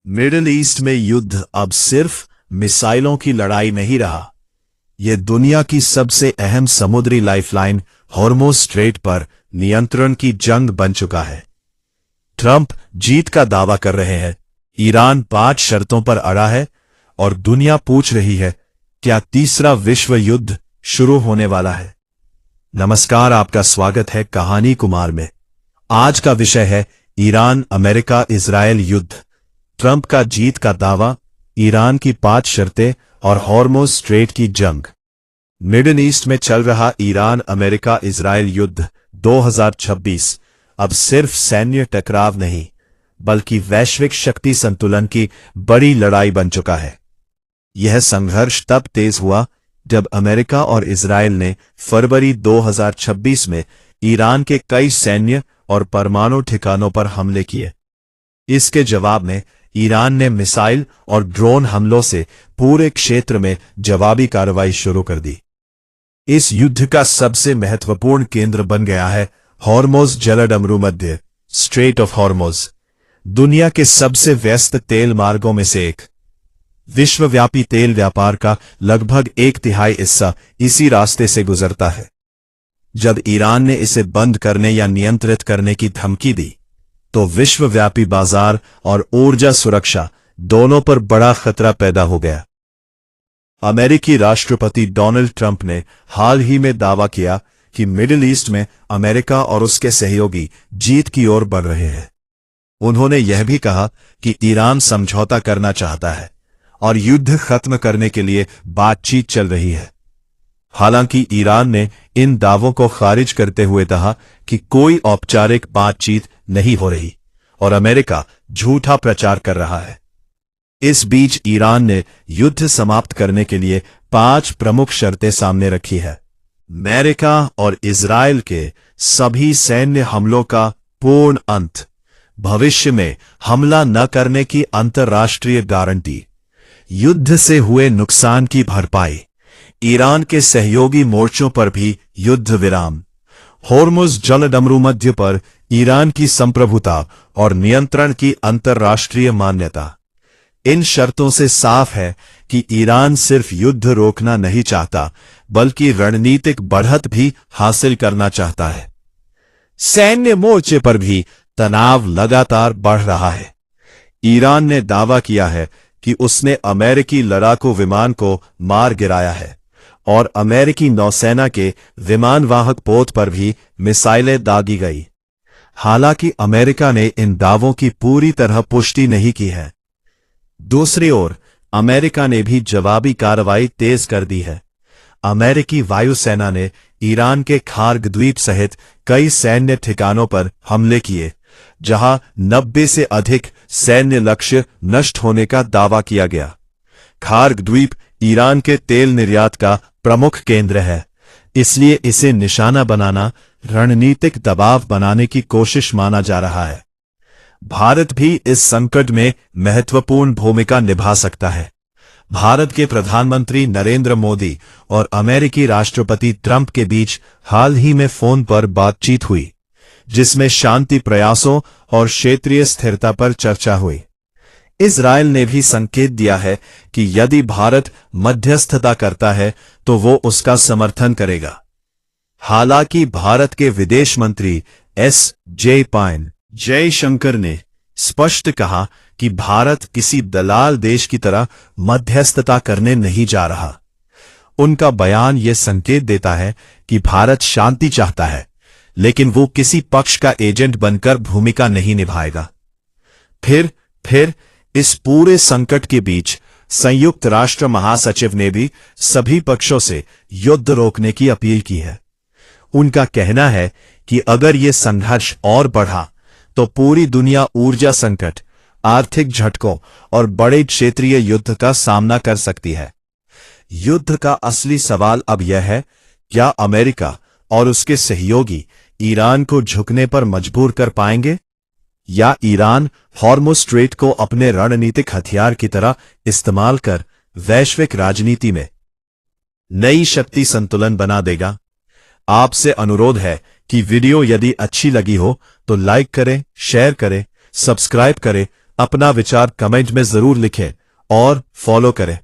Middle east में युद्ध अब सिर्फ मिसाइलों की लड़ाई नहीं रहा। यह दुनिया की सबसे अहम समुद्री लाइफलाइन हॉर्मुज़ स्ट्रेट पर नियंत्रण की जंग बन चुका है। ट्रंप जीत का दावा कर रहे हैं, ईरान 5 शर्तों पर अड़ा है और दुनिया पूछ रही है, क्या तीसरा विश्व युद्ध शुरू होने वाला है? नमस्कार, आपका स्वागत है कहानी कुमार में। आज का विषय है ईरान अमेरिका इजरायल युद्ध, ट्रंप का जीत का दावा, ईरान की 5 शर्तें और हॉर्मुज़ स्ट्रेट की जंग। मिडिल ईस्ट में चल रहा ईरान अमेरिका इजरायल युद्ध 2026 अब सिर्फ सैन्य टकराव नहीं, बल्कि वैश्विक शक्ति संतुलन की बड़ी लड़ाई बन चुका है। यह संघर्ष तब तेज हुआ जब अमेरिका और इजरायल ने फरवरी 2026 में ईरान के कई सैन्य और परमाणु ठिकानों पर हमले किए। इसके जवाब में ईरान ने मिसाइल और ड्रोन हमलों से पूरे क्षेत्र में जवाबी कार्रवाई शुरू कर दी। इस युद्ध का सबसे महत्वपूर्ण केंद्र बन गया है हॉर्मुज़ जलसंधि, स्ट्रेट ऑफ हॉर्मुज़, दुनिया के सबसे व्यस्त तेल मार्गों में से एक। विश्वव्यापी तेल व्यापार का लगभग 1/3 हिस्सा इसी रास्ते से गुजरता है। जब ईरान ने इसे बंद करने या नियंत्रित करने की धमकी दी, तो विश्वव्यापी बाजार और ऊर्जा सुरक्षा दोनों पर बड़ा खतरा पैदा हो गया। अमेरिकी राष्ट्रपति डोनाल्ड ट्रंप ने हाल ही में दावा किया कि मिडिल ईस्ट में अमेरिका और उसके सहयोगी जीत की ओर बढ़ रहे हैं। उन्होंने यह भी कहा कि ईरान समझौता करना चाहता है और युद्ध खत्म करने के लिए बातचीत चल रही है। हालांकि ईरान ने इन दावों को खारिज करते हुए कहा कि कोई औपचारिक बातचीत नहीं हो रही और अमेरिका झूठा प्रचार कर रहा है। इस बीच ईरान ने युद्ध समाप्त करने के लिए 5 प्रमुख शर्तें सामने रखी है। अमेरिका और इजरायल के सभी सैन्य हमलों का पूर्ण अंत, भविष्य में हमला न करने की अंतर्राष्ट्रीय गारंटी, युद्ध से हुए नुकसान की भरपाई, ईरान के सहयोगी मोर्चों पर भी युद्ध विराम, हॉर्मुज़ जलसंधि पर ईरान की संप्रभुता और नियंत्रण की अंतर्राष्ट्रीय मान्यता। इन शर्तों से साफ है कि ईरान सिर्फ युद्ध रोकना नहीं चाहता, बल्कि रणनीतिक बढ़त भी हासिल करना चाहता है। सैन्य मोर्चे पर भी तनाव लगातार बढ़ रहा है। ईरान ने दावा किया है कि उसने अमेरिकी लड़ाकू विमान को मार गिराया है और अमेरिकी नौसेना के विमानवाहक पोत पर भी मिसाइलें दागी गई। हालांकि अमेरिका ने इन दावों की पूरी तरह पुष्टि नहीं की है। दूसरी ओर अमेरिका ने भी जवाबी कार्रवाई तेज कर दी है। अमेरिकी वायुसेना ने ईरान के खार्ग द्वीप सहित कई सैन्य ठिकानों पर हमले किए, जहां 90 से अधिक सैन्य लक्ष्य नष्ट होने का दावा किया गया। खार्ग द्वीप ईरान के तेल निर्यात का प्रमुख केंद्र है, इसलिए इसे निशाना बनाना रणनीतिक दबाव बनाने की कोशिश माना जा रहा है। भारत भी इस संकट में महत्वपूर्ण भूमिका निभा सकता है। भारत के प्रधानमंत्री नरेंद्र मोदी और अमेरिकी राष्ट्रपति ट्रंप के बीच हाल ही में फोन पर बातचीत हुई, जिसमें शांति प्रयासों और क्षेत्रीय स्थिरता पर चर्चा हुई। इजरायल ने भी संकेत दिया है कि यदि भारत मध्यस्थता करता है तो वो उसका समर्थन करेगा। हालांकि भारत के विदेश मंत्री जयशंकर ने स्पष्ट कहा कि भारत किसी दलाल देश की तरह मध्यस्थता करने नहीं जा रहा। उनका बयान यह संकेत देता है कि भारत शांति चाहता है, लेकिन वो किसी पक्ष का एजेंट बनकर भूमिका नहीं निभाएगा। फिर इस पूरे संकट के बीच संयुक्त राष्ट्र महासचिव ने भी सभी पक्षों से युद्ध रोकने की अपील की है। उनका कहना है कि अगर ये संघर्ष और बढ़ा तो पूरी दुनिया ऊर्जा संकट, आर्थिक झटकों और बड़े क्षेत्रीय युद्ध का सामना कर सकती है। युद्ध का असली सवाल अब यह है, क्या अमेरिका और उसके सहयोगी ईरान को झुकने पर मजबूर कर पाएंगे, या ईरान हॉर्मुज़ स्ट्रेट को अपने रणनीतिक हथियार की तरह इस्तेमाल कर वैश्विक राजनीति में नई शक्ति संतुलन बना देगा? आपसे अनुरोध है कि वीडियो यदि अच्छी लगी हो तो लाइक करें, शेयर करें, सब्सक्राइब करें अपना विचार कमेंट में जरूर लिखें और फॉलो करें।